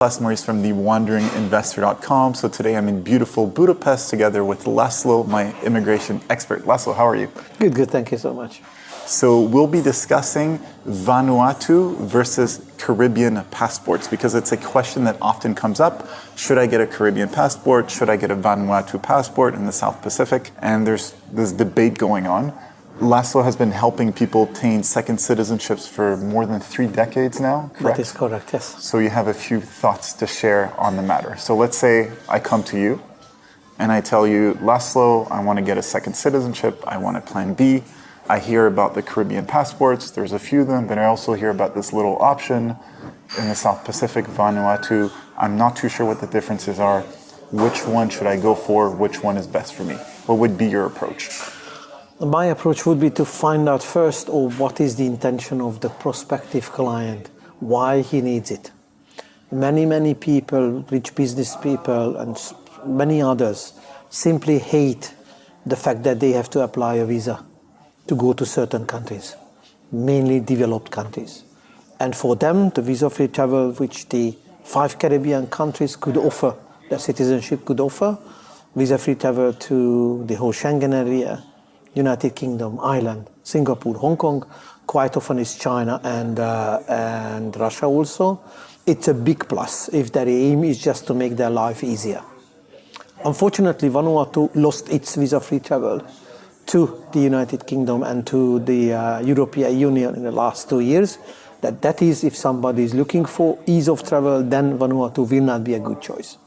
Maurice from thewanderinginvestor.com. So today I'm in beautiful Budapest together with Laszlo, my immigration expert. Laszlo, how are you? Good. Thank you so much. So we'll be discussing Vanuatu versus Caribbean passports because it's a question that often comes up. Should I get a Caribbean passport? Should I get a Vanuatu passport in the South Pacific? And there's this debate going on. Laszlo has been helping people obtain second citizenships for more than 3 decades now, correct? That is correct, yes. So you have a few thoughts to share on the matter. So let's say I come to you and I tell you, Laszlo, I want to get a second citizenship. I want a plan B. I hear about the Caribbean passports. There's a few of them, but I also hear about this little option in the South Pacific, Vanuatu. I'm not too sure what the differences are. Which one should I go for? Which one is best for me? What would be your approach? My approach would be to find out first what is the intention of the prospective client, why he needs it. Many people, rich business people and many others simply hate the fact that they have to apply a visa to go to certain countries, mainly developed countries. And for them, the visa-free travel which the 5 Caribbean countries could offer, their citizenship could offer, visa-free travel to the whole Schengen area, United Kingdom, Ireland, Singapore, Hong Kong, quite often is China and Russia also. It's a big plus if their aim is just to make their life easier. Unfortunately, Vanuatu lost its visa-free travel to the United Kingdom and to the European Union in the last 2 years. That is, if somebody is looking for ease of travel, then Vanuatu will not be a good choice.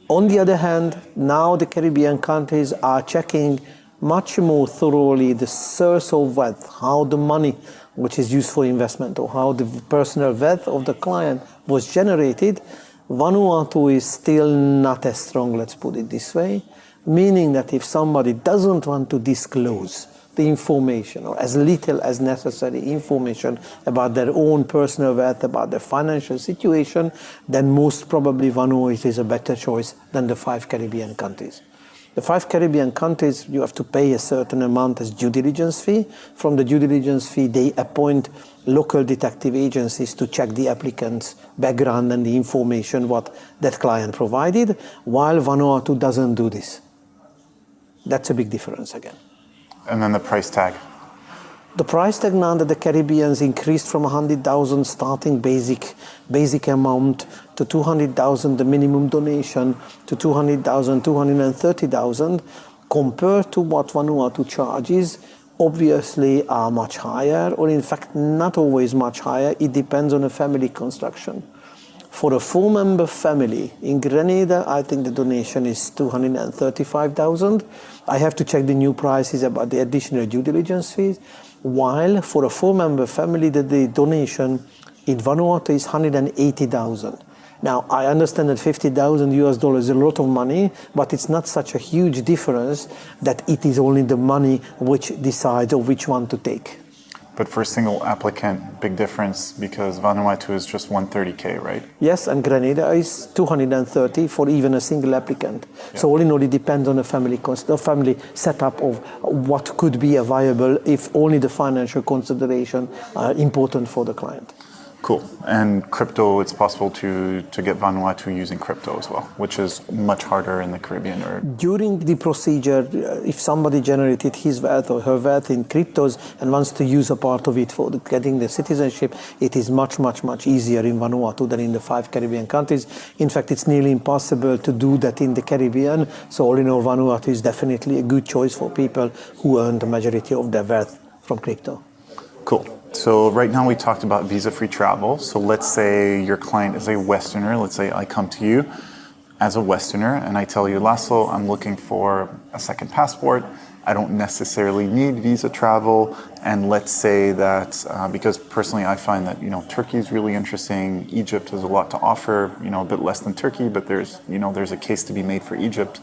On the other hand, now the Caribbean countries are checking much more thoroughly the source of wealth, how the money which is used for investment or how the personal wealth of the client was generated. Vanuatu is still not as strong, let's put it this way, meaning that if somebody doesn't want to disclose the information or as little as necessary information about their own personal wealth, about their financial situation, then most probably Vanuatu is a better choice than the 5 Caribbean countries. The 5 Caribbean countries, you have to pay a certain amount as due diligence fee. From the due diligence fee, they appoint local detective agencies to check the applicant's background and the information what that client provided, while Vanuatu doesn't do this. That's a big difference again. And then the price tag. The price tag now that the Caribbeans increased from 100,000 starting basic amount to 200,000 the minimum donation to 200,000, 230,000 compared to what Vanuatu charges obviously are much higher, or in fact not always much higher. It depends on the family construction. For a 4-member family in Grenada, I think the donation is 235,000. I have to check the new prices about the additional due diligence fees. While for a 4-member family, the donation in Vanuatu is 180,000. Now, I understand that $50,000 is a lot of money, but it's not such a huge difference that it is only the money which decides of which one to take. But for a single applicant, big difference because Vanuatu is just 130K, right? Yes, and Grenada is 230 for even a single applicant. Yeah. So all in all, it depends on the family setup of what could be viable if only the financial consideration are important for the client. Cool. And crypto, it's possible to get Vanuatu using crypto as well, which is much harder in the Caribbean. During the procedure, if somebody generated his wealth or her wealth in cryptos and wants to use a part of it for getting the citizenship, it is much easier in Vanuatu than in the 5 Caribbean countries. In fact, it's nearly impossible to do that in the Caribbean. So all in all, Vanuatu is definitely a good choice for people who earn the majority of their wealth from crypto. Cool. So right now we talked about visa-free travel. So let's say your client is a Westerner. Let's say I come to you as a Westerner and I tell you, Laszlo, I'm looking for a second passport. I don't necessarily need visa travel. And let's say that, because personally I find that, Turkey is really interesting. Egypt has a lot to offer, a bit less than Turkey, but there's a case to be made for Egypt.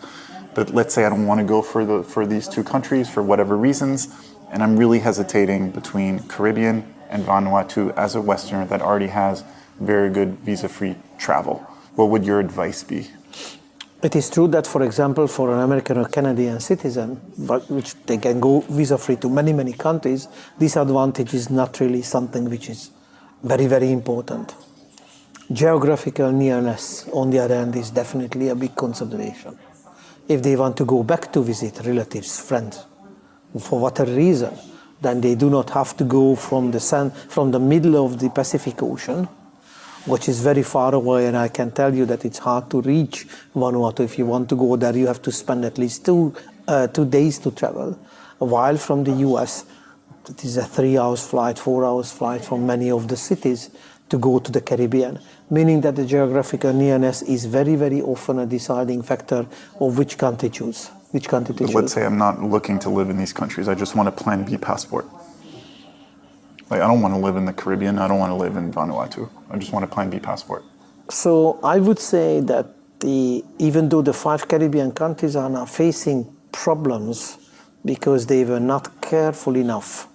But let's say I don't want to go for these 2 countries for whatever reasons. And I'm really hesitating between Caribbean and Vanuatu as a Westerner that already has very good visa-free travel. What would your advice be? It is true that, for example, for an American or Canadian citizen, which they can go visa-free to many countries, this advantage is not really something which is very important. Geographical nearness, on the other hand, is definitely a big consideration. If they want to go back to visit relatives, friends, for whatever reason, then they do not have to go from the middle of the Pacific Ocean, which is very far away, and I can tell you that it's hard to reach Vanuatu. If you want to go there, you have to spend at least 2 days to travel. While from the US, it is a 3 hours flight, 4 hours flight from many of the cities to go to the Caribbean, meaning that the geographical nearness is very, very often a deciding factor of which country to choose. Let's say I'm not looking to live in these countries. I just want a Plan B passport. Like, I don't want to live in the Caribbean. I don't want to live in Vanuatu. I just want a Plan B passport. So I would say that even though the 5 Caribbean countries are now facing problems because they were not careful enough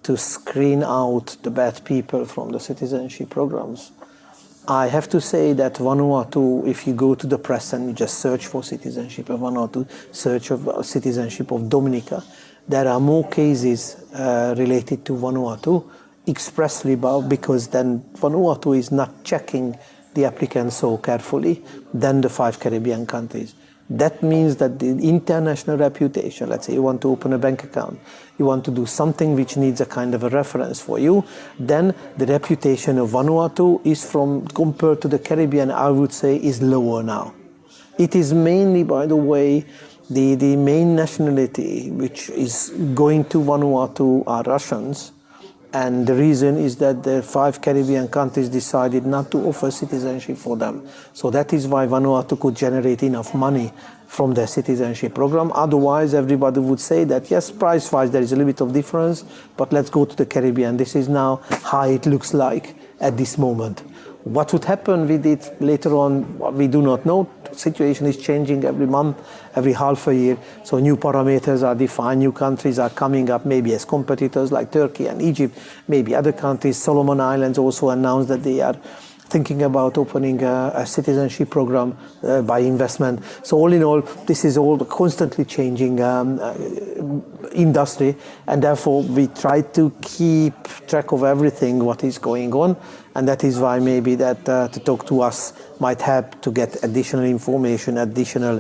to screen out the bad people from the citizenship programs, I have to say that Vanuatu, if you go to the press and you just search for citizenship of Vanuatu, search for citizenship of Dominica, there are more cases related to Vanuatu expressly because then Vanuatu is not checking the applicants so carefully than the 5 Caribbean countries. That means that the international reputation, let's say you want to open a bank account, you want to do something which needs a kind of a reference for you, then the reputation of Vanuatu is compared to the Caribbean, I would say, is lower now. It is mainly, by the way, the main nationality which is going to Vanuatu are Russians. And the reason is that the 5 Caribbean countries decided not to offer citizenship for them. So that is why Vanuatu could generate enough money from their citizenship program. Otherwise, everybody would say that, yes, price-wise, there is a little bit of difference, but let's go to the Caribbean. This is now how it looks like at this moment. What would happen with it later on, we do not know. The situation is changing every month, every half a year. So new parameters are defined, new countries are coming up, maybe as competitors like Turkey and Egypt, maybe other countries. Solomon Islands also announced that they are thinking about opening a citizenship program by investment. So all in all, this is all constantly changing industry, and therefore we try to keep track of everything what is going on, and that is why maybe that to talk to us might help to get additional information, additional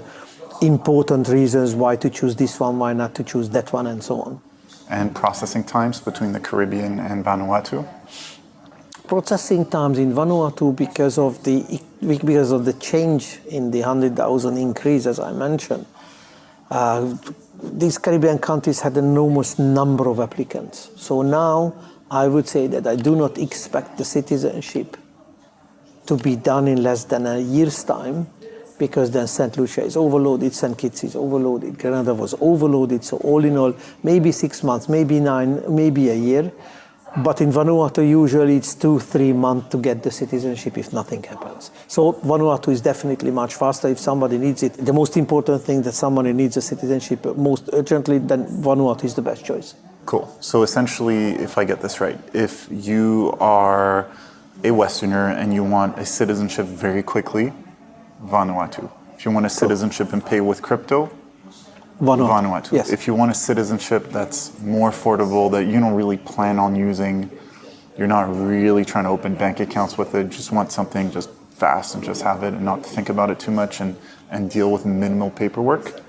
important reasons why to choose this one, why not to choose that one, and so on. And processing times between the Caribbean and Vanuatu? Processing times in Vanuatu, because of the change in the 100,000 increase, as I mentioned, these Caribbean countries had an enormous number of applicants. So now I would say that I do not expect the citizenship to be done in less than a year's time, because then St. Lucia is overloaded, St. Kitts is overloaded, Grenada was overloaded. So all in all, maybe 6 months, maybe 9, maybe a year. But in Vanuatu, usually it's 2-3 months to get the citizenship if nothing happens. So Vanuatu is definitely much faster if somebody needs it. The most important thing that somebody needs a citizenship most urgently, then Vanuatu is the best choice. Cool. So essentially, if I get this right, if you are a Westerner and you want a citizenship very quickly, Vanuatu. If you want a citizenship and pay with crypto, Vanuatu. Yes. If you want a citizenship that's more affordable, that you don't really plan on using, you're not really trying to open bank accounts with it, just want something just fast and just have it and not think about it too much and deal with minimal paperwork,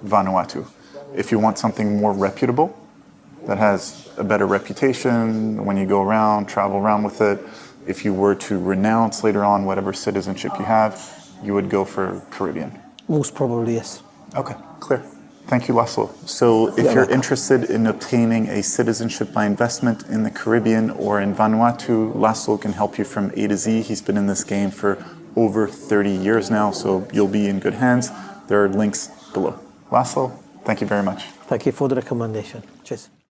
Vanuatu. If you want something more reputable, that has a better reputation when you go around, travel around with it, if you were to renounce later on whatever citizenship you have, you would go for Caribbean. Most probably, yes. Okay, clear. Thank you, Laszlo. So if you're interested in obtaining a citizenship by investment in the Caribbean or in Vanuatu, Laszlo can help you from A to Z. He's been in this game for over 30 years now, so you'll be in good hands. There are links below. Laszlo, thank you very much. Thank you for the recommendation. Cheers.